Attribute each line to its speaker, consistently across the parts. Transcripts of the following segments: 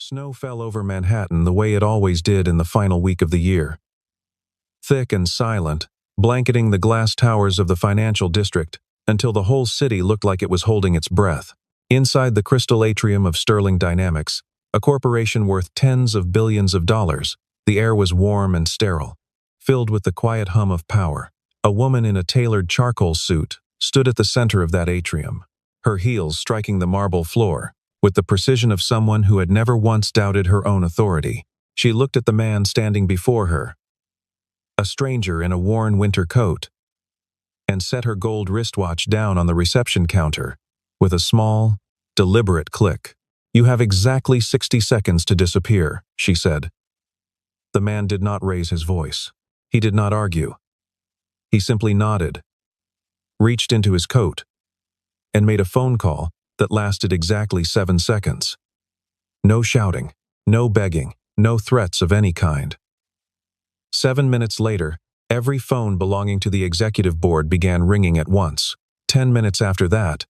Speaker 1: Snow fell over Manhattan the way it always did in the final week of the year. Thick and silent, blanketing the glass towers of the financial district until the whole city looked like it was holding its breath. Inside the crystal atrium of Sterling Dynamics, a corporation worth tens of billions of dollars, the air was warm and sterile, filled with the quiet hum of power. A woman in a tailored charcoal suit stood at the center of that atrium, her heels striking the marble floor, with the precision of someone who had never once doubted her own authority. She looked at the man standing before her, a stranger in a worn winter coat, and set her gold wristwatch down on the reception counter with a small, deliberate click. "You have exactly 60 seconds to disappear," she said. The man did not raise his voice. He did not argue. He simply nodded, reached into his coat, and made a phone call that lasted exactly 7 seconds. No shouting, no begging, no threats of any kind. 7 minutes later, every phone belonging to the executive board began ringing at once. 10 minutes after that,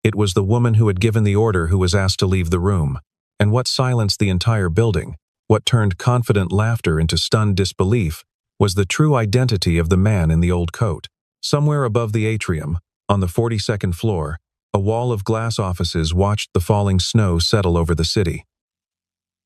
Speaker 1: it was the woman who had given the order who was asked to leave the room. And what silenced the entire building, what turned confident laughter into stunned disbelief, was the true identity of the man in the old coat. Somewhere above the atrium, on the 42nd floor, a wall of glass offices watched the falling snow settle over the city.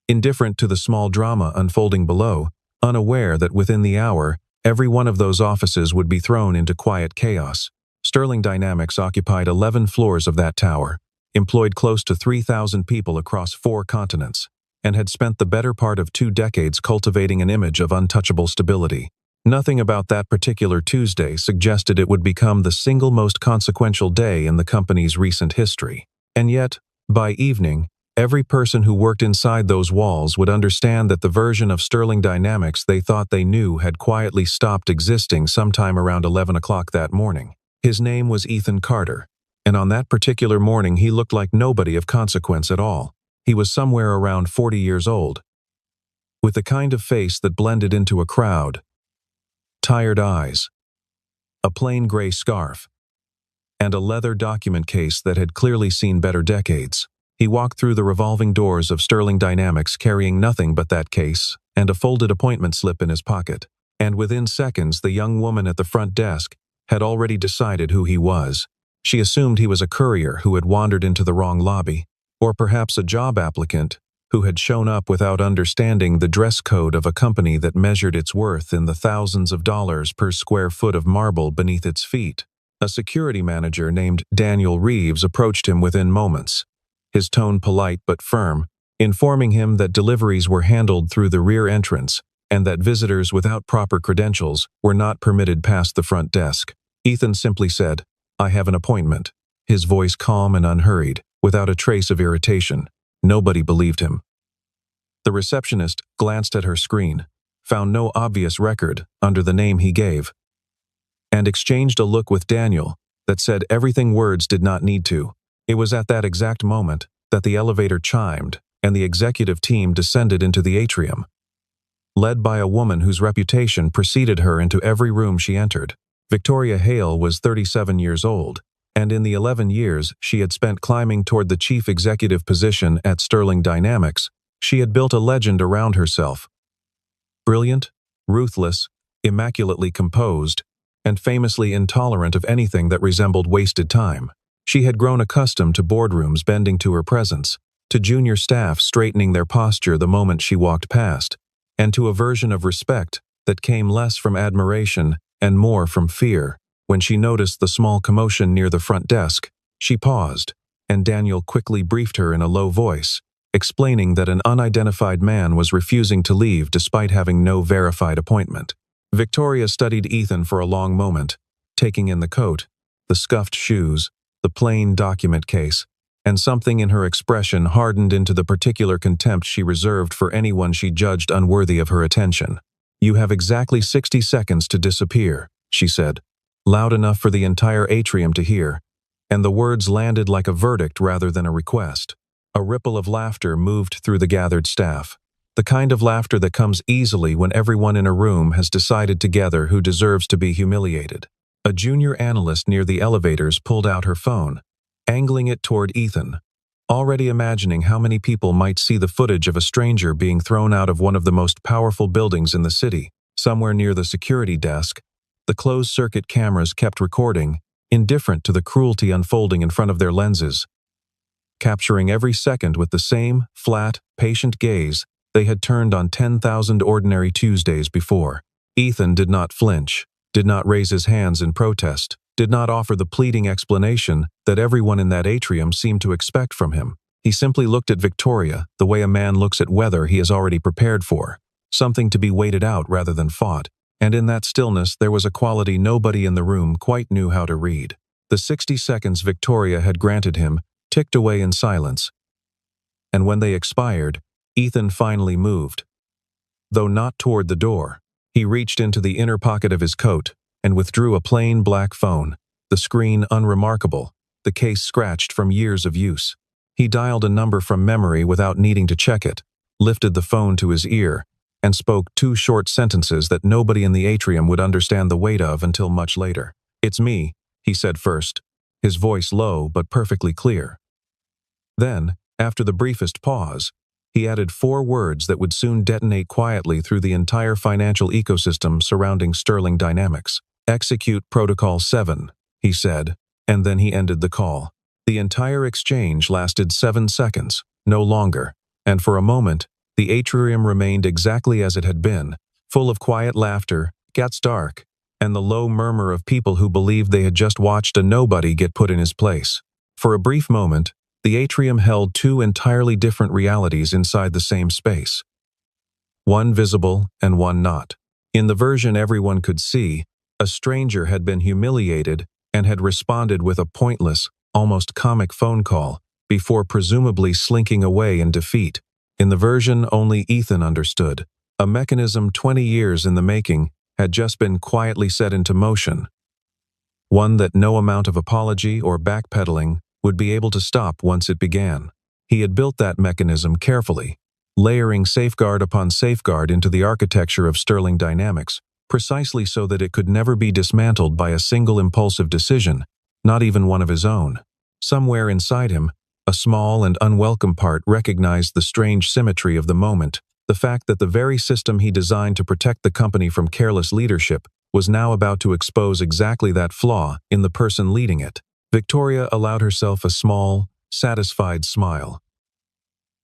Speaker 1: Indifferent to the small drama unfolding below, unaware that within the hour, every one of those offices would be thrown into quiet chaos, Sterling Dynamics occupied 11 floors of that tower, employed close to 3,000 people across 4 continents, and had spent the better part of 2 decades cultivating an image of untouchable stability. Nothing about that particular Tuesday suggested it would become the single most consequential day in the company's recent history. And yet, by evening, every person who worked inside those walls would understand that the version of Sterling Dynamics they thought they knew had quietly stopped existing sometime around 11 o'clock that morning. His name was Ethan Carter, and on that particular morning he looked like nobody of consequence at all. He was somewhere around 40 years old, with the kind of face that blended into a crowd, tired eyes, a plain gray scarf, and a leather document case that had clearly seen better decades. He walked through the revolving doors of Sterling Dynamics carrying nothing but that case and a folded appointment slip in his pocket. And within seconds, the young woman at the front desk had already decided who he was. She assumed he was a courier who had wandered into the wrong lobby, or perhaps a job applicant who had shown up without understanding the dress code of a company that measured its worth in the thousands of dollars per square foot of marble beneath its feet. A security manager named Daniel Reeves approached him within moments, his tone polite but firm, informing him that deliveries were handled through the rear entrance and that visitors without proper credentials were not permitted past the front desk. Ethan simply said, "I have an appointment," his voice calm and unhurried, without a trace of irritation. Nobody believed him. The receptionist glanced at her screen, found no obvious record under the name he gave, and exchanged a look with Daniel that said everything words did not need to. It was at that exact moment that the elevator chimed and the executive team descended into the atrium, led by a woman whose reputation preceded her into every room she entered. Victoria Hale was 37 years old, and in the 11 years she had spent climbing toward the chief executive position at Sterling Dynamics, she had built a legend around herself. Brilliant, ruthless, immaculately composed, and famously intolerant of anything that resembled wasted time. She had grown accustomed to boardrooms bending to her presence, to junior staff straightening their posture the moment she walked past, and to a version of respect that came less from admiration and more from fear. When she noticed the small commotion near the front desk, she paused, and Daniel quickly briefed her in a low voice, explaining that an unidentified man was refusing to leave despite having no verified appointment. Victoria studied Ethan for a long moment, taking in the coat, the scuffed shoes, the plain document case, and something in her expression hardened into the particular contempt she reserved for anyone she judged unworthy of her attention. "You have exactly 60 seconds to disappear," she said, loud enough for the entire atrium to hear, and the words landed like a verdict rather than a request. A ripple of laughter moved through the gathered staff, the kind of laughter that comes easily when everyone in a room has decided together who deserves to be humiliated. A junior analyst near the elevators pulled out her phone, angling it toward Ethan, already imagining how many people might see the footage of a stranger being thrown out of one of the most powerful buildings in the city. Somewhere near the security desk, the closed-circuit cameras kept recording, indifferent to the cruelty unfolding in front of their lenses. Capturing every second with the same, flat, patient gaze they had turned on 10,000 ordinary Tuesdays before. Ethan did not flinch, did not raise his hands in protest, did not offer the pleading explanation that everyone in that atrium seemed to expect from him. He simply looked at Victoria the way a man looks at weather he is already prepared for, something to be waited out rather than fought, and in that stillness there was a quality nobody in the room quite knew how to read. The 60 seconds Victoria had granted him ticked away in silence, and when they expired, Ethan finally moved. Though not toward the door, he reached into the inner pocket of his coat and withdrew a plain black phone, the screen unremarkable, the case scratched from years of use. He dialed a number from memory without needing to check it, lifted the phone to his ear, and spoke 2 short sentences that nobody in the atrium would understand the weight of until much later. "It's me," he said first, his voice low but perfectly clear. Then, after the briefest pause, he added 4 words that would soon detonate quietly through the entire financial ecosystem surrounding Sterling Dynamics. "Execute Protocol 7, he said, and then he ended the call. The entire exchange lasted 7 seconds, no longer, and for a moment, the atrium remained exactly as it had been, full of quiet laughter, gets dark, and the low murmur of people who believed they had just watched a nobody get put in his place. For a brief moment, the atrium held 2 entirely different realities inside the same space. One visible and one not. In the version everyone could see, a stranger had been humiliated and had responded with a pointless, almost comic phone call, before presumably slinking away in defeat. In the version only Ethan understood, a mechanism 20 years in the making had just been quietly set into motion. One that no amount of apology or backpedaling would be able to stop once it began. He had built that mechanism carefully, layering safeguard upon safeguard into the architecture of Sterling Dynamics, precisely so that it could never be dismantled by a single impulsive decision, not even one of his own. Somewhere inside him, a small and unwelcome part recognized the strange symmetry of the moment, the fact that the very system he designed to protect the company from careless leadership was now about to expose exactly that flaw in the person leading it. Victoria allowed herself a small, satisfied smile.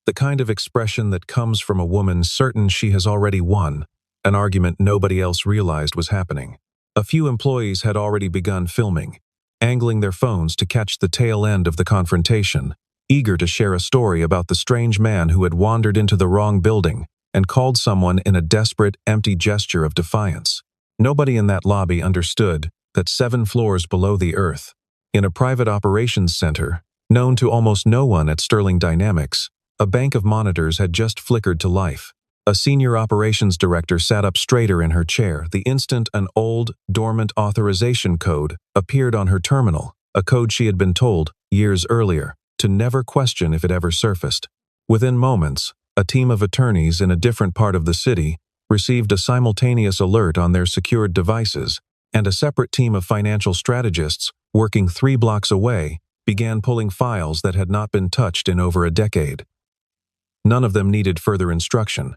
Speaker 1: The kind of expression that comes from a woman certain she has already won, an argument nobody else realized was happening. A few employees had already begun filming, angling their phones to catch the tail end of the confrontation, eager to share a story about the strange man who had wandered into the wrong building and called someone in a desperate, empty gesture of defiance. Nobody in that lobby understood that 7 floors below the earth, in a private operations center, known to almost no one at Sterling Dynamics, a bank of monitors had just flickered to life. A senior operations director sat up straighter in her chair the instant an old, dormant authorization code appeared on her terminal, a code she had been told, years earlier, to never question if it ever surfaced. Within moments, a team of attorneys in a different part of the city received a simultaneous alert on their secured devices, and a separate team of financial strategists, working 3 blocks away, began pulling files that had not been touched in over a decade. None of them needed further instruction.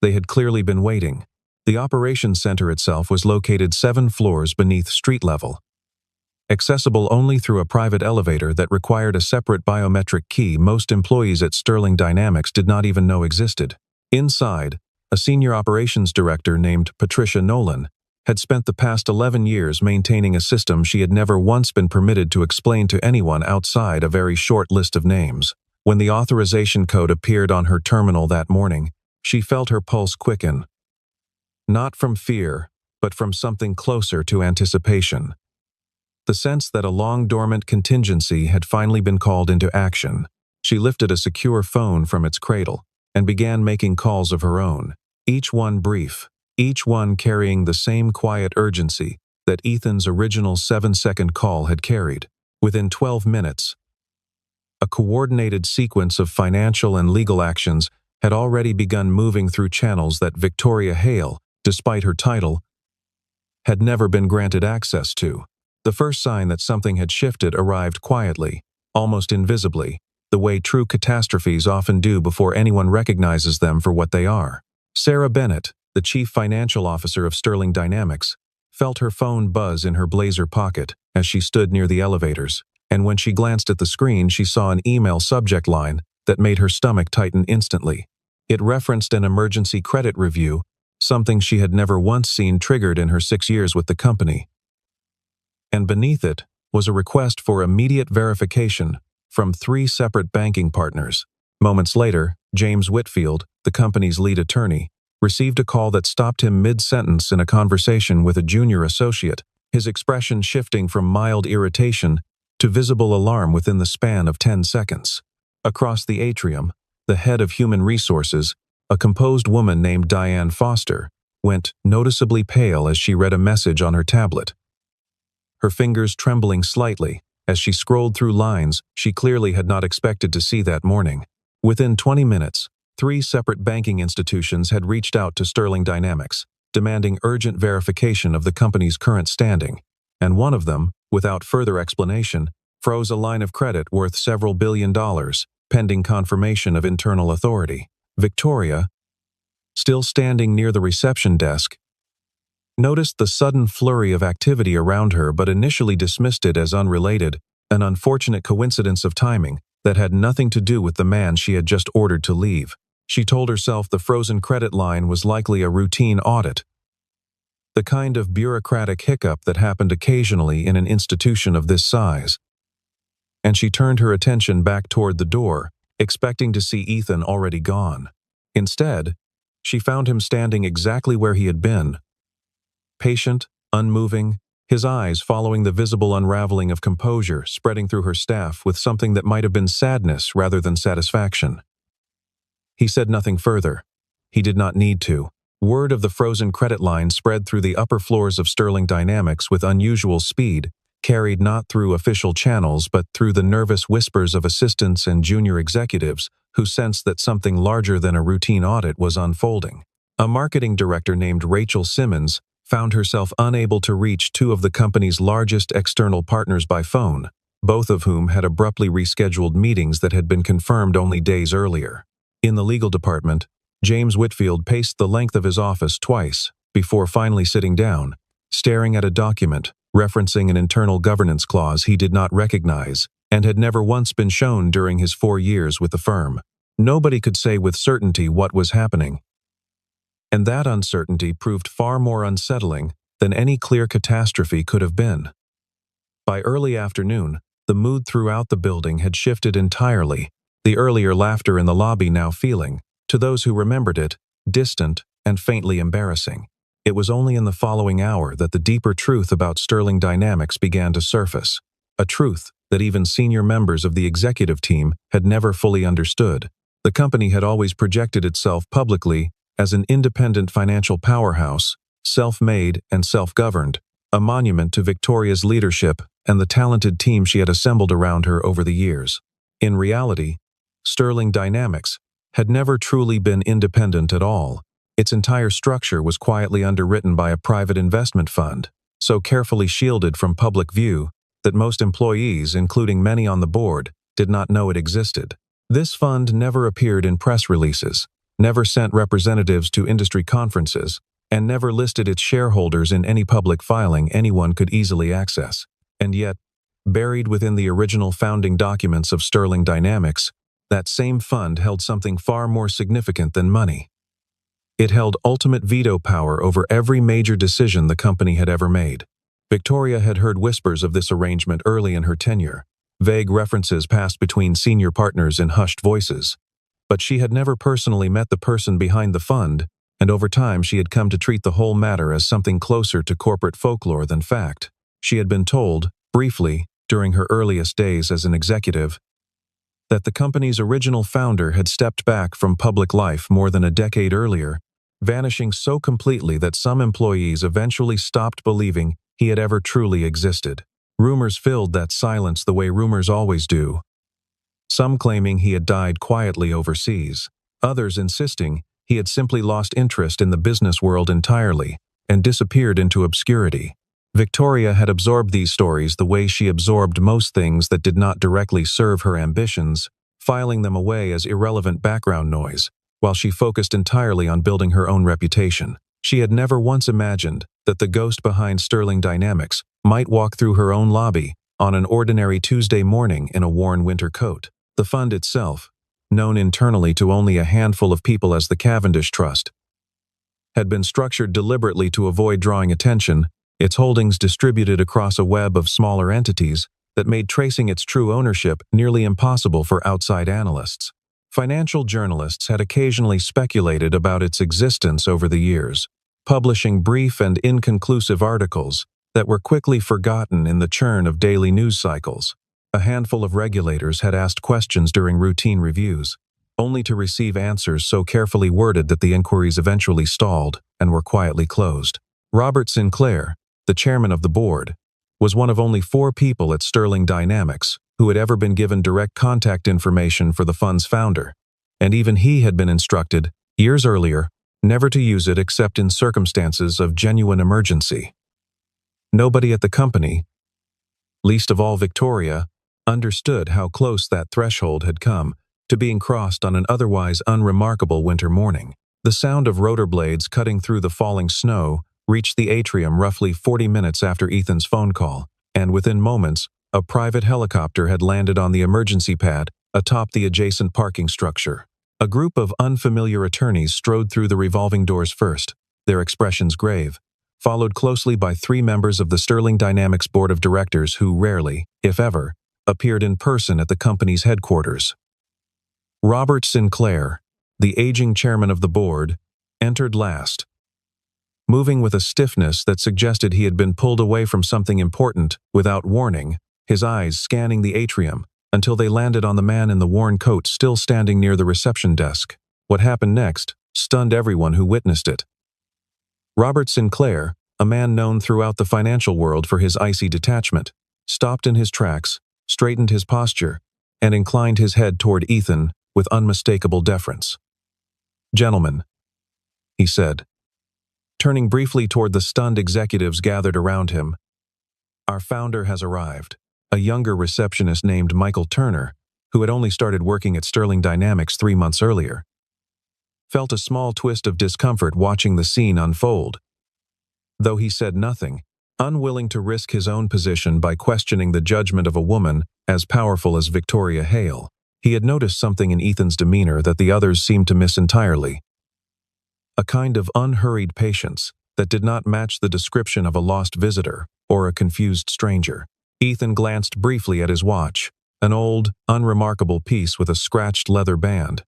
Speaker 1: They had clearly been waiting. The operations center itself was located 7 floors beneath street level, accessible only through a private elevator that required a separate biometric key most employees at Sterling Dynamics did not even know existed. Inside, a senior operations director named Patricia Nolan had spent the past 11 years maintaining a system she had never once been permitted to explain to anyone outside a very short list of names. When the authorization code appeared on her terminal that morning, she felt her pulse quicken. Not from fear, but from something closer to anticipation. The sense that a long-dormant contingency had finally been called into action. She lifted a secure phone from its cradle and began making calls of her own, each one brief, each one carrying the same quiet urgency that Ethan's original 7-second call had carried. Within 12 minutes, a coordinated sequence of financial and legal actions had already begun moving through channels that Victoria Hale, despite her title, had never been granted access to. The first sign that something had shifted arrived quietly, almost invisibly, the way true catastrophes often do before anyone recognizes them for what they are. Sarah Bennett, the chief financial officer of Sterling Dynamics, felt her phone buzz in her blazer pocket as she stood near the elevators, and when she glanced at the screen, she saw an email subject line that made her stomach tighten instantly. It referenced an emergency credit review, something she had never once seen triggered in her 6 years with the company. And beneath it was a request for immediate verification from 3 separate banking partners. Moments later, James Whitfield, the company's lead attorney, received a call that stopped him mid-sentence in a conversation with a junior associate, his expression shifting from mild irritation to visible alarm within the span of 10 seconds. Across the atrium, the head of human resources, a composed woman named Diane Foster, went noticeably pale as she read a message on her tablet. Her fingers trembling slightly as she scrolled through lines she clearly had not expected to see that morning. Within 20 minutes, 3 separate banking institutions had reached out to Sterling Dynamics, demanding urgent verification of the company's current standing, and one of them, without further explanation, froze a line of credit worth several $billion, pending confirmation of internal authority. Victoria, still standing near the reception desk, noticed the sudden flurry of activity around her but initially dismissed it as unrelated, an unfortunate coincidence of timing that had nothing to do with the man she had just ordered to leave. She told herself the frozen credit line was likely a routine audit, the kind of bureaucratic hiccup that happened occasionally in an institution of this size. And she turned her attention back toward the door, expecting to see Ethan already gone. Instead, she found him standing exactly where he had been, patient, unmoving, his eyes following the visible unraveling of composure spreading through her staff with something that might have been sadness rather than satisfaction. He said nothing further. He did not need to. Word of the frozen credit line spread through the upper floors of Sterling Dynamics with unusual speed, carried not through official channels but through the nervous whispers of assistants and junior executives who sensed that something larger than a routine audit was unfolding. A marketing director named Rachel Simmons found herself unable to reach 2 of the company's largest external partners by phone, both of whom had abruptly rescheduled meetings that had been confirmed only days earlier. In the legal department, James Whitfield paced the length of his office twice before finally sitting down, staring at a document referencing an internal governance clause he did not recognize and had never once been shown during his 4 years with the firm. Nobody could say with certainty what was happening, and that uncertainty proved far more unsettling than any clear catastrophe could have been. By early afternoon, the mood throughout the building had shifted entirely, the earlier laughter in the lobby now feeling, to those who remembered it, distant and faintly embarrassing. It was only in the following hour that the deeper truth about Sterling Dynamics began to surface, a truth that even senior members of the executive team had never fully understood. The company had always projected itself publicly as an independent financial powerhouse, self-made and self-governed, a monument to Victoria's leadership and the talented team she had assembled around her over the years. In reality, Sterling Dynamics had never truly been independent at all. Its entire structure was quietly underwritten by a private investment fund, so carefully shielded from public view that most employees, including many on the board, did not know it existed. This fund never appeared in press releases, never sent representatives to industry conferences, and never listed its shareholders in any public filing anyone could easily access. And yet, buried within the original founding documents of Sterling Dynamics, that same fund held something far more significant than money. It held ultimate veto power over every major decision the company had ever made. Victoria had heard whispers of this arrangement early in her tenure. Vague references passed between senior partners in hushed voices. But she had never personally met the person behind the fund, and over time she had come to treat the whole matter as something closer to corporate folklore than fact. She had been told, briefly, during her earliest days as an executive, that the company's original founder had stepped back from public life more than a decade earlier, vanishing so completely that some employees eventually stopped believing he had ever truly existed. Rumors filled that silence the way rumors always do, some claiming he had died quietly overseas, others insisting he had simply lost interest in the business world entirely and disappeared into obscurity. Victoria had absorbed these stories the way she absorbed most things that did not directly serve her ambitions, filing them away as irrelevant background noise, while she focused entirely on building her own reputation. She had never once imagined that the ghost behind Sterling Dynamics might walk through her own lobby on an ordinary Tuesday morning in a worn winter coat. The fund itself, known internally to only a handful of people as the Cavendish Trust, had been structured deliberately to avoid drawing attention, its holdings distributed across a web of smaller entities that made tracing its true ownership nearly impossible for outside analysts. Financial journalists had occasionally speculated about its existence over the years, publishing brief and inconclusive articles that were quickly forgotten in the churn of daily news cycles. A handful of regulators had asked questions during routine reviews, only to receive answers so carefully worded that the inquiries eventually stalled and were quietly closed. Robert Sinclair, the chairman of the board, was one of only 4 people at Sterling Dynamics who had ever been given direct contact information for the fund's founder, and even he had been instructed, years earlier, never to use it except in circumstances of genuine emergency. Nobody at the company, least of all Victoria, understood how close that threshold had come to being crossed on an otherwise unremarkable winter morning. The sound of rotor blades cutting through the falling snow reached the atrium roughly 40 minutes after Ethan's phone call, and within moments, a private helicopter had landed on the emergency pad atop the adjacent parking structure. A group of unfamiliar attorneys strode through the revolving doors first, their expressions grave, followed closely by 3 members of the Sterling Dynamics board of directors who rarely, if ever, appeared in person at the company's headquarters. Robert Sinclair, the aging chairman of the board, entered last, moving with a stiffness that suggested he had been pulled away from something important without warning, his eyes scanning the atrium until they landed on the man in the worn coat still standing near the reception desk. What happened next stunned everyone who witnessed it. Robert Sinclair, a man known throughout the financial world for his icy detachment, stopped in his tracks, straightened his posture, and inclined his head toward Ethan with unmistakable deference. "Gentlemen," he said, turning briefly toward the stunned executives gathered around him, "our founder has arrived." A younger receptionist named Michael Turner, who had only started working at Sterling Dynamics 3 months earlier, felt a small twist of discomfort watching the scene unfold. Though he said nothing, unwilling to risk his own position by questioning the judgment of a woman as powerful as Victoria Hale, he had noticed something in Ethan's demeanor that the others seemed to miss entirely. A kind of unhurried patience that did not match the description of a lost visitor or a confused stranger. Ethan glanced briefly at his watch, an old, unremarkable piece with a scratched leather band,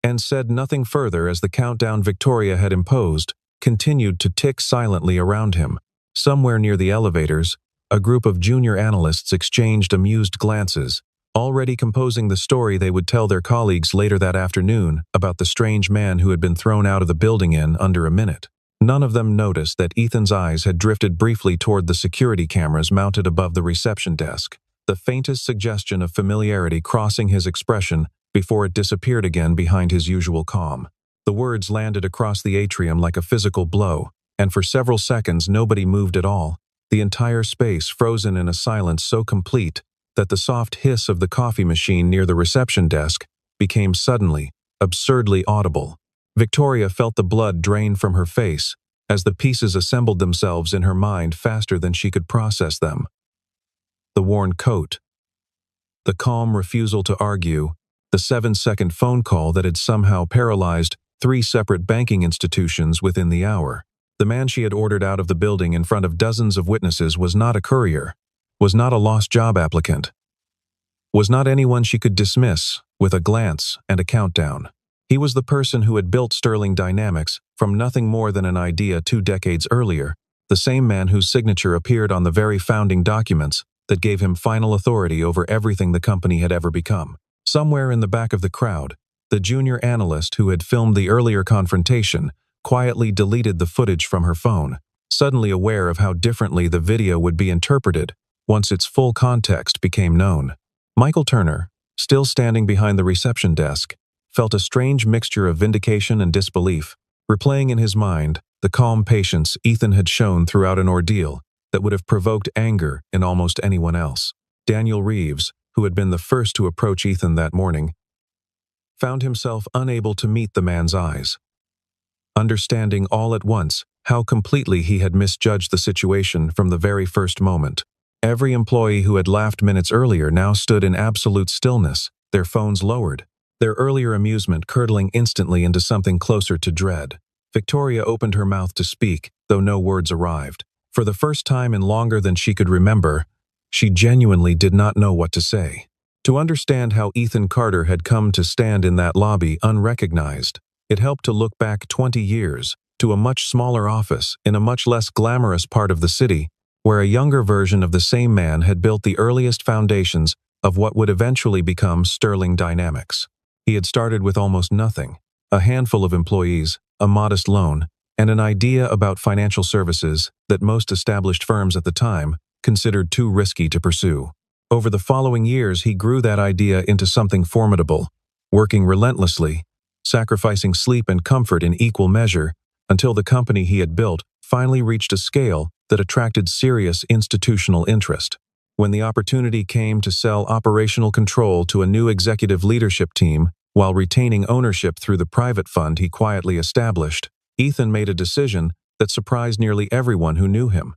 Speaker 1: and said nothing further as the countdown Victoria had imposed continued to tick silently around him. Somewhere near the elevators, a group of junior analysts exchanged amused glances, already composing the story they would tell their colleagues later that afternoon about the strange man who had been thrown out of the building in under a minute. None of them noticed that Ethan's eyes had drifted briefly toward the security cameras mounted above the reception desk, the faintest suggestion of familiarity crossing his expression before it disappeared again behind his usual calm. The words landed across the atrium like a physical blow, and for several seconds nobody moved at all, the entire space frozen in a silence so complete that the soft hiss of the coffee machine near the reception desk became suddenly, absurdly audible. Victoria felt the blood drain from her face as the pieces assembled themselves in her mind faster than she could process them. The worn coat, the calm refusal to argue, the 7-second phone call that had somehow paralyzed 3 separate banking institutions within the hour. The man she had ordered out of the building in front of dozens of witnesses was not a courier, was not a lost job applicant, was not anyone she could dismiss with a glance and a countdown. He was the person who had built Sterling Dynamics from nothing more than an idea 2 decades earlier, the same man whose signature appeared on the very founding documents that gave him final authority over everything the company had ever become. Somewhere in the back of the crowd, the junior analyst who had filmed the earlier confrontation quietly deleted the footage from her phone, suddenly aware of how differently the video would be interpreted once its full context became known. Michael Turner, still standing behind the reception desk, felt a strange mixture of vindication and disbelief, replaying in his mind the calm patience Ethan had shown throughout an ordeal that would have provoked anger in almost anyone else. Daniel Reeves, who had been the first to approach Ethan that morning, found himself unable to meet the man's eyes. Understanding all at once how completely he had misjudged the situation from the very first moment. Every employee who had laughed minutes earlier now stood in absolute stillness, their phones lowered, their earlier amusement curdling instantly into something closer to dread. Victoria opened her mouth to speak, though no words arrived. For the first time in longer than she could remember, she genuinely did not know what to say. To understand how Ethan Carter had come to stand in that lobby unrecognized, it helped to look back 20 years, to a much smaller office in a much less glamorous part of the city, where a younger version of the same man had built the earliest foundations of what would eventually become Sterling Dynamics. He had started with almost nothing, a handful of employees, a modest loan, and an idea about financial services that most established firms at the time considered too risky to pursue. Over the following years, he grew that idea into something formidable, working relentlessly, sacrificing sleep and comfort in equal measure, until the company he had built finally reached a scale that attracted serious institutional interest. When the opportunity came to sell operational control to a new executive leadership team while retaining ownership through the private fund he quietly established, Ethan made a decision that surprised nearly everyone who knew him.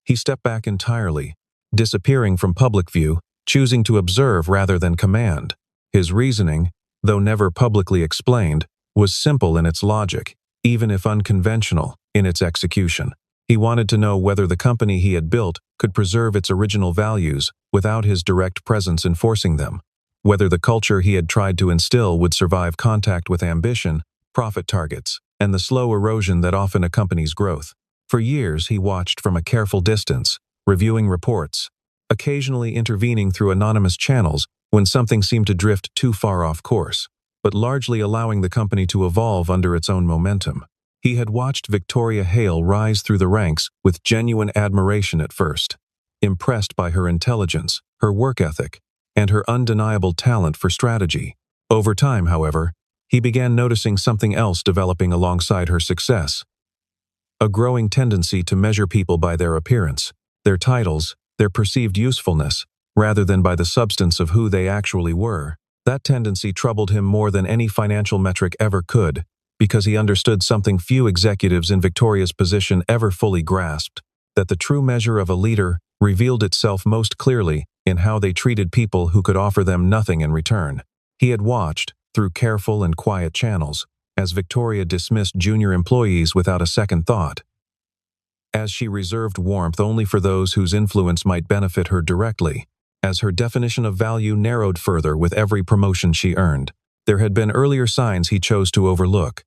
Speaker 1: He stepped back entirely, disappearing from public view, choosing to observe rather than command. His reasoning, though never publicly explained, was simple in its logic, even if unconventional in its execution. He wanted to know whether the company he had built could preserve its original values without his direct presence enforcing them, whether the culture he had tried to instill would survive contact with ambition, profit targets, and the slow erosion that often accompanies growth. For years, he watched from a careful distance, reviewing reports, occasionally intervening through anonymous channels when something seemed to drift too far off course, but largely allowing the company to evolve under its own momentum. He had watched Victoria Hale rise through the ranks with genuine admiration at first, impressed by her intelligence, her work ethic, and her undeniable talent for strategy. Over time, however, he began noticing something else developing alongside her success: a growing tendency to measure people by their appearance, their titles, their perceived usefulness, rather than by the substance of who they actually were. That tendency troubled him more than any financial metric ever could, because he understood something few executives in Victoria's position ever fully grasped, that the true measure of a leader revealed itself most clearly in how they treated people who could offer them nothing in return. He had watched, through careful and quiet channels, as Victoria dismissed junior employees without a second thought, as she reserved warmth only for those whose influence might benefit her directly, as her definition of value narrowed further with every promotion she earned. There had been earlier signs he chose to overlook.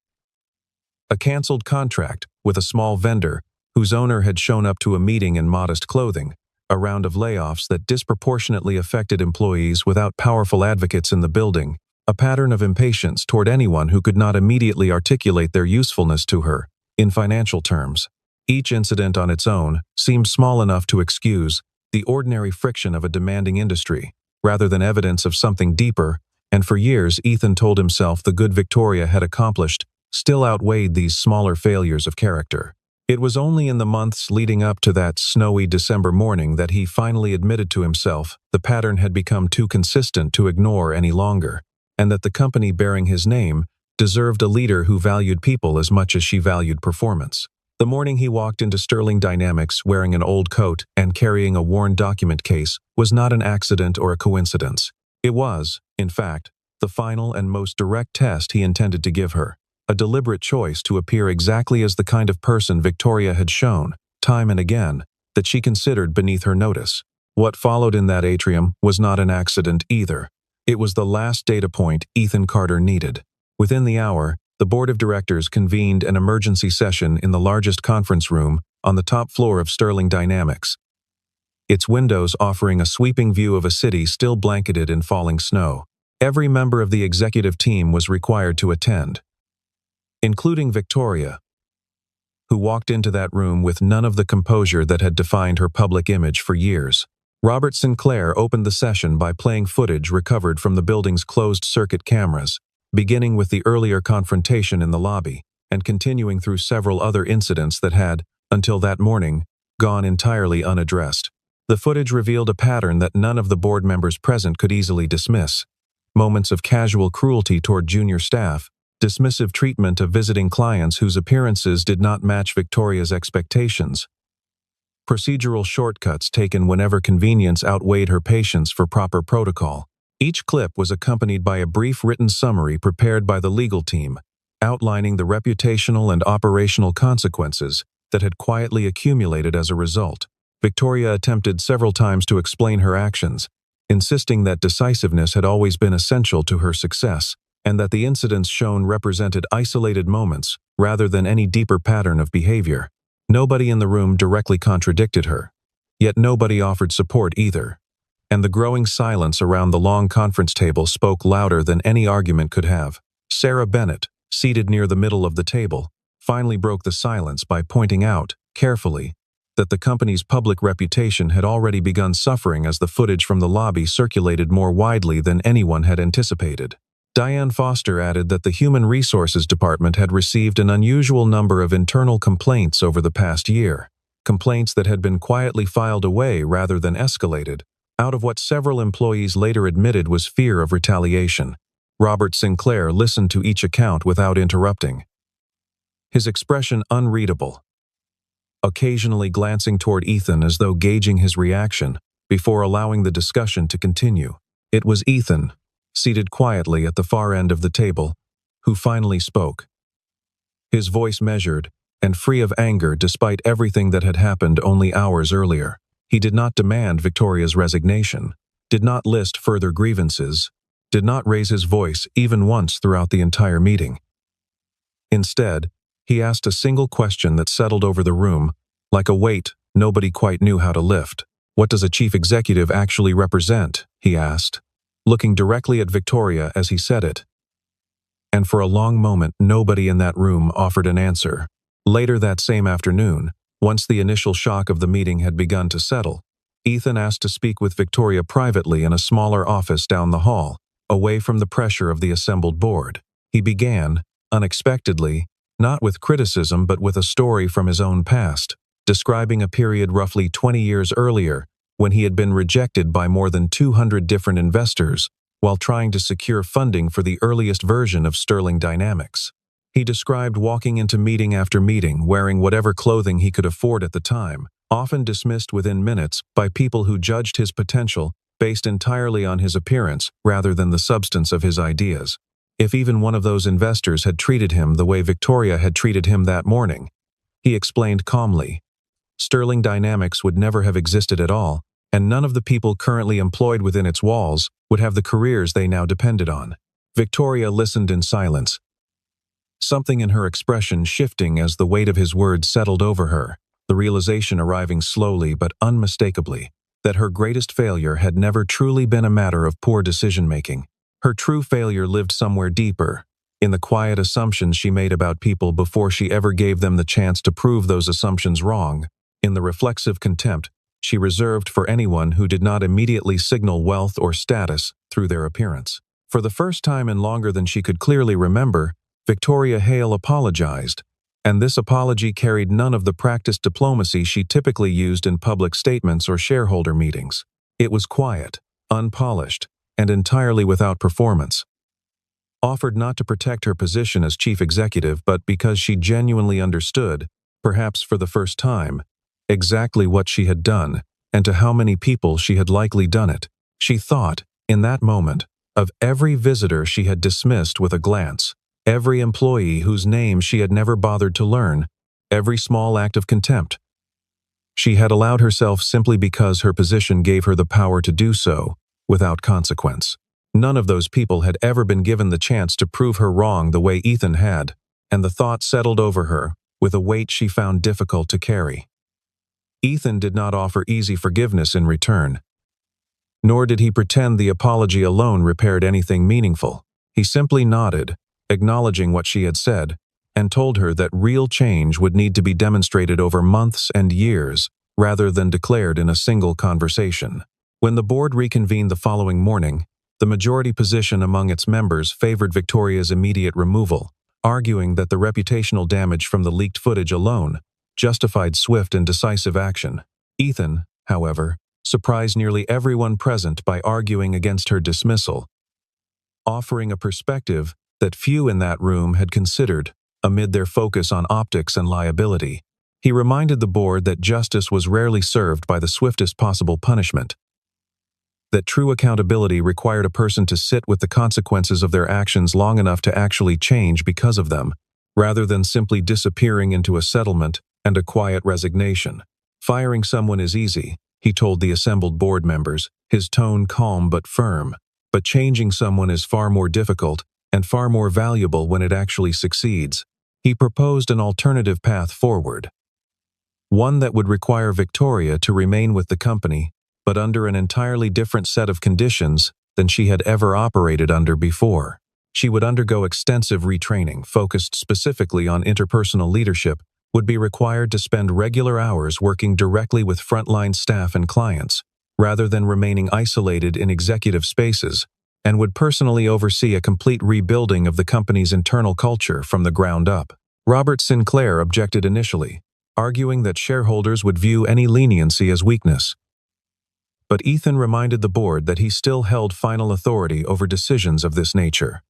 Speaker 1: A canceled contract with a small vendor whose owner had shown up to a meeting in modest clothing, a round of layoffs that disproportionately affected employees without powerful advocates in the building, a pattern of impatience toward anyone who could not immediately articulate their usefulness to her, in financial terms. Each incident on its own seemed small enough to excuse the ordinary friction of a demanding industry, rather than evidence of something deeper, and for years Ethan told himself the good Victoria had accomplished still outweighed these smaller failures of character. It was only in the months leading up to that snowy December morning that he finally admitted to himself the pattern had become too consistent to ignore any longer, and that the company bearing his name deserved a leader who valued people as much as she valued performance. The morning he walked into Sterling Dynamics wearing an old coat and carrying a worn document case was not an accident or a coincidence. It was, in fact, the final and most direct test he intended to give her. A deliberate choice to appear exactly as the kind of person Victoria had shown, time and again, that she considered beneath her notice. What followed in that atrium was not an accident either. It was the last data point Ethan Carter needed. Within the hour, the board of directors convened an emergency session in the largest conference room on the top floor of Sterling Dynamics, its windows offering a sweeping view of a city still blanketed in falling snow. Every member of the executive team was required to attend, including Victoria, who walked into that room with none of the composure that had defined her public image for years. Robert Sinclair opened the session by playing footage recovered from the building's closed-circuit cameras, beginning with the earlier confrontation in the lobby, and continuing through several other incidents that had, until that morning, gone entirely unaddressed. The footage revealed a pattern that none of the board members present could easily dismiss. Moments of casual cruelty toward junior staff, dismissive treatment of visiting clients whose appearances did not match Victoria's expectations, procedural shortcuts taken whenever convenience outweighed her patience for proper protocol. Each clip was accompanied by a brief written summary prepared by the legal team, outlining the reputational and operational consequences that had quietly accumulated as a result. Victoria attempted several times to explain her actions, insisting that decisiveness had always been essential to her success, and that the incidents shown represented isolated moments rather than any deeper pattern of behavior. Nobody in the room directly contradicted her, yet nobody offered support either, and the growing silence around the long conference table spoke louder than any argument could have. Sarah Bennett, seated near the middle of the table, finally broke the silence by pointing out, carefully, that the company's public reputation had already begun suffering as the footage from the lobby circulated more widely than anyone had anticipated. Diane Foster added that the Human Resources Department had received an unusual number of internal complaints over the past year, complaints that had been quietly filed away rather than escalated, out of what several employees later admitted was fear of retaliation. Robert Sinclair listened to each account without interrupting, his expression unreadable, occasionally glancing toward Ethan as though gauging his reaction before allowing the discussion to continue. It was Ethan, seated quietly at the far end of the table, who finally spoke. His voice measured and free of anger despite everything that had happened only hours earlier. He did not demand Victoria's resignation, did not list further grievances, did not raise his voice even once throughout the entire meeting. Instead, he asked a single question that settled over the room, like a weight nobody quite knew how to lift. "What does a chief executive actually represent?" he asked, looking directly at Victoria as he said it. And for a long moment, nobody in that room offered an answer. Later that same afternoon, once the initial shock of the meeting had begun to settle, Ethan asked to speak with Victoria privately in a smaller office down the hall, away from the pressure of the assembled board. He began, unexpectedly, not with criticism but with a story from his own past, describing a period roughly 20 years earlier when he had been rejected by more than 200 different investors while trying to secure funding for the earliest version of Sterling Dynamics. He described walking into meeting after meeting wearing whatever clothing he could afford at the time, often dismissed within minutes by people who judged his potential based entirely on his appearance rather than the substance of his ideas. If even one of those investors had treated him the way Victoria had treated him that morning, he explained calmly, Sterling Dynamics would never have existed at all, and none of the people currently employed within its walls would have the careers they now depended on. Victoria listened in silence, something in her expression shifting as the weight of his words settled over her, the realization arriving slowly but unmistakably that her greatest failure had never truly been a matter of poor decision-making. Her true failure lived somewhere deeper, in the quiet assumptions she made about people before she ever gave them the chance to prove those assumptions wrong, in the reflexive contempt she reserved for anyone who did not immediately signal wealth or status through their appearance. For the first time in longer than she could clearly remember, Victoria Hale apologized, and this apology carried none of the practiced diplomacy she typically used in public statements or shareholder meetings. It was quiet, unpolished, and entirely without performance. Offered not to protect her position as chief executive but because she genuinely understood, perhaps for the first time, exactly what she had done and to how many people she had likely done it. She thought, in that moment, of every visitor she had dismissed with a glance, every employee whose name she had never bothered to learn, every small act of contempt. She had allowed herself simply because her position gave her the power to do so, without consequence. None of those people had ever been given the chance to prove her wrong the way Ethan had, and the thought settled over her with a weight she found difficult to carry. Ethan did not offer easy forgiveness in return, nor did he pretend the apology alone repaired anything meaningful. He simply nodded, acknowledging what she had said, and told her that real change would need to be demonstrated over months and years rather than declared in a single conversation. When the board reconvened the following morning, the majority position among its members favored Victoria's immediate removal, arguing that the reputational damage from the leaked footage alone justified swift and decisive action. Ethan, however, surprised nearly everyone present by arguing against her dismissal, offering a perspective that few in that room had considered amid their focus on optics and liability. He reminded the board that justice was rarely served by the swiftest possible punishment, that true accountability required a person to sit with the consequences of their actions long enough to actually change because of them, rather than simply disappearing into a settlement and a quiet resignation. Firing someone is easy, he told the assembled board members, his tone calm but firm. But changing someone is far more difficult and far more valuable when it actually succeeds. He proposed an alternative path forward, one that would require Victoria to remain with the company, but under an entirely different set of conditions than she had ever operated under before. She would undergo extensive retraining focused specifically on interpersonal leadership, would be required to spend regular hours working directly with frontline staff and clients, rather than remaining isolated in executive spaces, and would personally oversee a complete rebuilding of the company's internal culture from the ground up. Robert Sinclair objected initially, arguing that shareholders would view any leniency as weakness. But Ethan reminded the board that he still held final authority over decisions of this nature.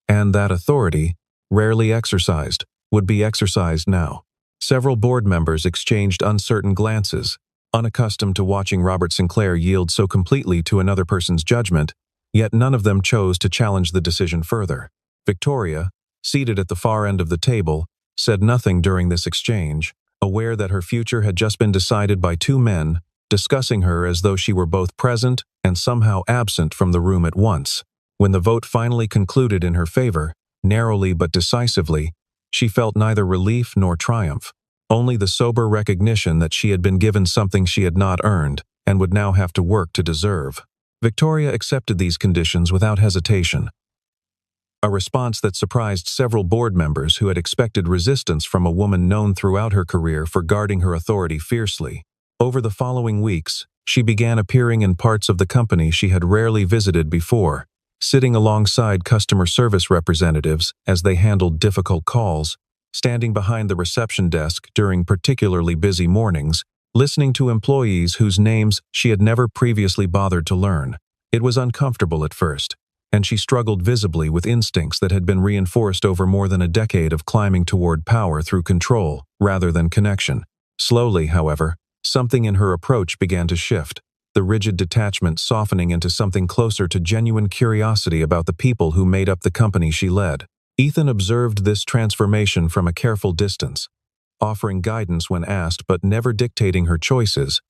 Speaker 1: And that authority, rarely exercised, would be exercised now. Several board members exchanged uncertain glances, unaccustomed to watching Robert Sinclair yield so completely to another person's judgment, yet none of them chose to challenge the decision further. Victoria, seated at the far end of the table, said nothing during this exchange, aware that her future had just been decided by two men, discussing her as though she were both present and somehow absent from the room at once. When the vote finally concluded in her favor, narrowly but decisively, she felt neither relief nor triumph, only the sober recognition that she had been given something she had not earned and would now have to work to deserve. Victoria accepted these conditions without hesitation, a response that surprised several board members who had expected resistance from a woman known throughout her career for guarding her authority fiercely. Over the following weeks, she began appearing in parts of the company she had rarely visited before, sitting alongside customer service representatives as they handled difficult calls, standing behind the reception desk during particularly busy mornings, listening to employees whose names she had never previously bothered to learn. It was uncomfortable at first, and she struggled visibly with instincts that had been reinforced over more than a decade of climbing toward power through control rather than connection. Slowly, however, something in her approach began to shift, the rigid detachment softening into something closer to genuine curiosity about the people who made up the company she led. Ethan observed this transformation from a careful distance, offering guidance when asked but never dictating her choices.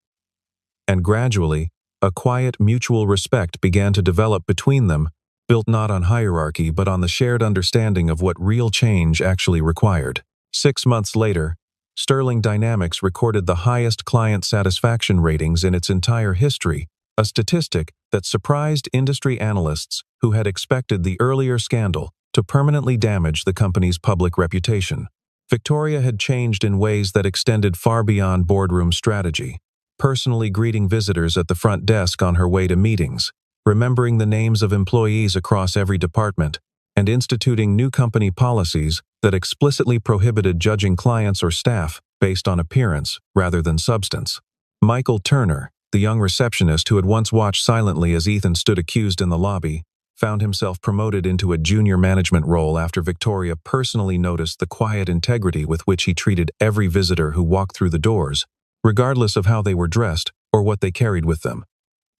Speaker 1: And gradually, a quiet mutual respect began to develop between them, built not on hierarchy but on the shared understanding of what real change actually required. 6 months later, Sterling Dynamics recorded the highest client satisfaction ratings in its entire history, a statistic that surprised industry analysts who had expected the earlier scandal to permanently damage the company's public reputation. Victoria had changed in ways that extended far beyond boardroom strategy, personally greeting visitors at the front desk on her way to meetings, remembering the names of employees across every department, and instituting new company policies that explicitly prohibited judging clients or staff based on appearance rather than substance. Michael Turner, the young receptionist who had once watched silently as Ethan stood accused in the lobby, found himself promoted into a junior management role after Victoria personally noticed the quiet integrity with which he treated every visitor who walked through the doors, regardless of how they were dressed or what they carried with them.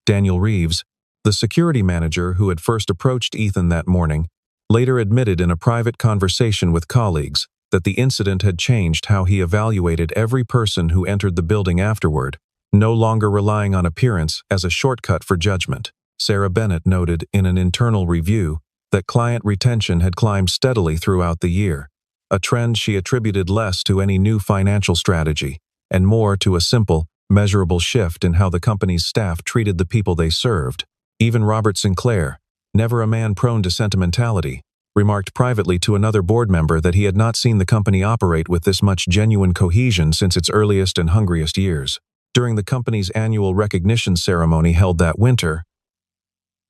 Speaker 1: Daniel Reeves, the security manager who had first approached Ethan that morning, later admitted in a private conversation with colleagues that the incident had changed how he evaluated every person who entered the building afterward, no longer relying on appearance as a shortcut for judgment. Sarah Bennett noted in an internal review that client retention had climbed steadily throughout the year, a trend she attributed less to any new financial strategy and more to a simple, measurable shift in how the company's staff treated the people they served. Even Robert Sinclair, never a man prone to sentimentality, remarked privately to another board member that he had not seen the company operate with this much genuine cohesion since its earliest and hungriest years. During the company's annual recognition ceremony held that winter,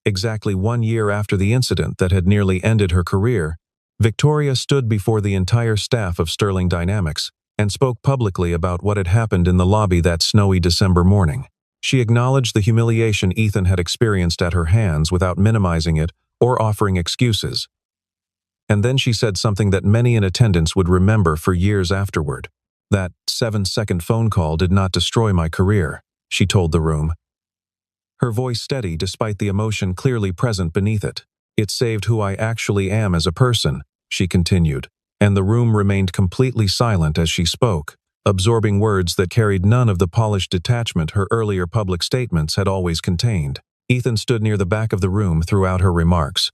Speaker 1: exactly 1 year after the incident that had nearly ended her career, Victoria stood before the entire staff of Sterling Dynamics and spoke publicly about what had happened in the lobby that snowy December morning. She acknowledged the humiliation Ethan had experienced at her hands without minimizing it or offering excuses. And then she said something that many in attendance would remember for years afterward. "That 7-second phone call did not destroy my career," she told the room. Her voice steady despite the emotion clearly present beneath it. "It saved who I actually am as a person," she continued, and the room remained completely silent as she spoke, absorbing words that carried none of the polished detachment her earlier public statements had always contained. Ethan stood near the back of the room throughout her remarks,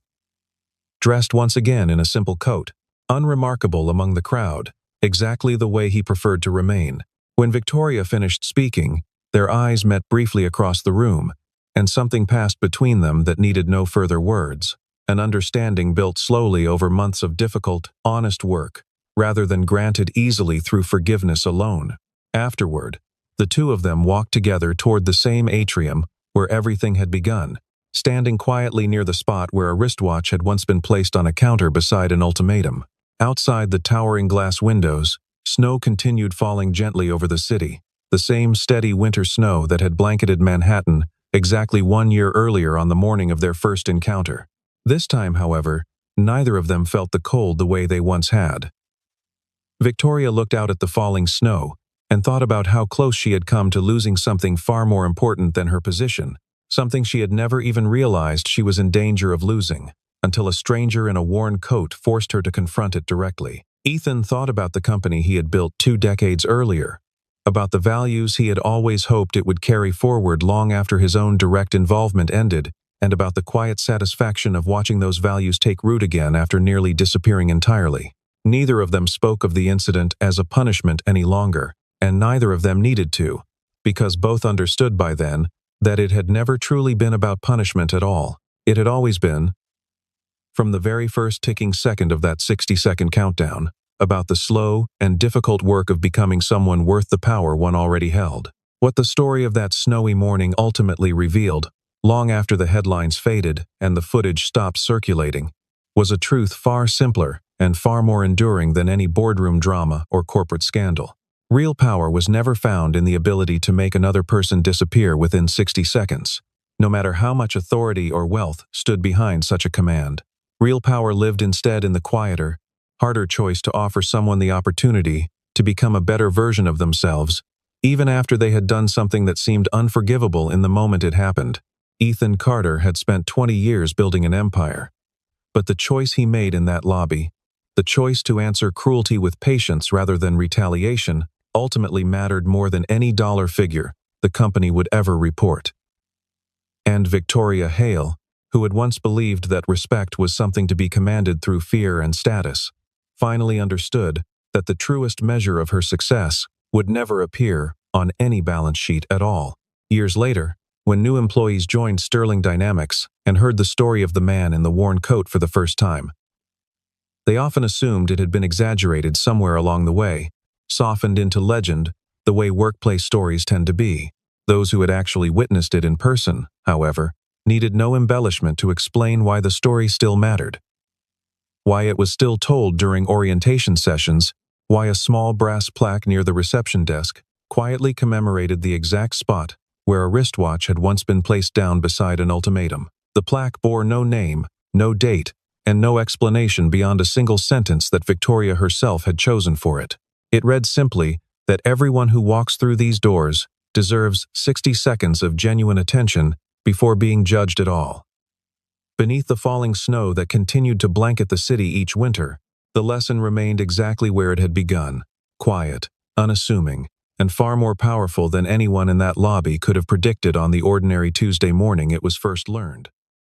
Speaker 1: dressed once again in a simple coat, unremarkable among the crowd, exactly the way he preferred to remain. When Victoria finished speaking, their eyes met briefly across the room, and something passed between them that needed no further words. An understanding built slowly over months of difficult, honest work, rather than granted easily through forgiveness alone. Afterward, the two of them walked together toward the same atrium where everything had begun, standing quietly near the spot where a wristwatch had once been placed on a counter beside an ultimatum. Outside the towering glass windows, snow continued falling gently over the city, the same steady winter snow that had blanketed Manhattan exactly 1 year earlier on the morning of their first encounter. This time, however, neither of them felt the cold the way they once had. Victoria looked out at the falling snow and thought about how close she had come to losing something far more important than her position, something she had never even realized she was in danger of losing, until a stranger in a worn coat forced her to confront it directly. Ethan thought about the company he had built 2 decades earlier, about the values he had always hoped it would carry forward long after his own direct involvement ended, and about the quiet satisfaction of watching those values take root again after nearly disappearing entirely. Neither of them spoke of the incident as a punishment any longer, and neither of them needed to, because both understood by then that it had never truly been about punishment at all. It had always been, from the very first ticking second of that 60-second countdown, about the slow and difficult work of becoming someone worth the power one already held. What the story of that snowy morning ultimately revealed, long after the headlines faded and the footage stopped circulating, was a truth far simpler and far more enduring than any boardroom drama or corporate scandal. Real power was never found in the ability to make another person disappear within 60 seconds, no matter how much authority or wealth stood behind such a command. Real power lived instead in the quieter, harder choice to offer someone the opportunity to become a better version of themselves, even after they had done something that seemed unforgivable in the moment it happened. Ethan Carter had spent 20 years building an empire, but the choice he made in that lobby, the choice to answer cruelty with patience rather than retaliation, ultimately mattered more than any dollar figure the company would ever report. And Victoria Hale, who had once believed that respect was something to be commanded through fear and status, finally understood that the truest measure of her success would never appear on any balance sheet at all. Years later, when new employees joined Sterling Dynamics and heard the story of the man in the worn coat for the first time, they often assumed it had been exaggerated somewhere along the way, softened into legend, the way workplace stories tend to be. Those who had actually witnessed it in person, however, needed no embellishment to explain why the story still mattered, why it was still told during orientation sessions, why a small brass plaque near the reception desk quietly commemorated the exact spot where a wristwatch had once been placed down beside an ultimatum. The plaque bore no name, no date, and no explanation beyond a single sentence that Victoria herself had chosen for it. It read simply that everyone who walks through these doors deserves 60 seconds of genuine attention before being judged at all. Beneath the falling snow that continued to blanket the city each winter, the lesson remained exactly where it had begun, quiet, unassuming, and far more powerful than anyone in that lobby could have predicted on the ordinary Tuesday morning it was first learned.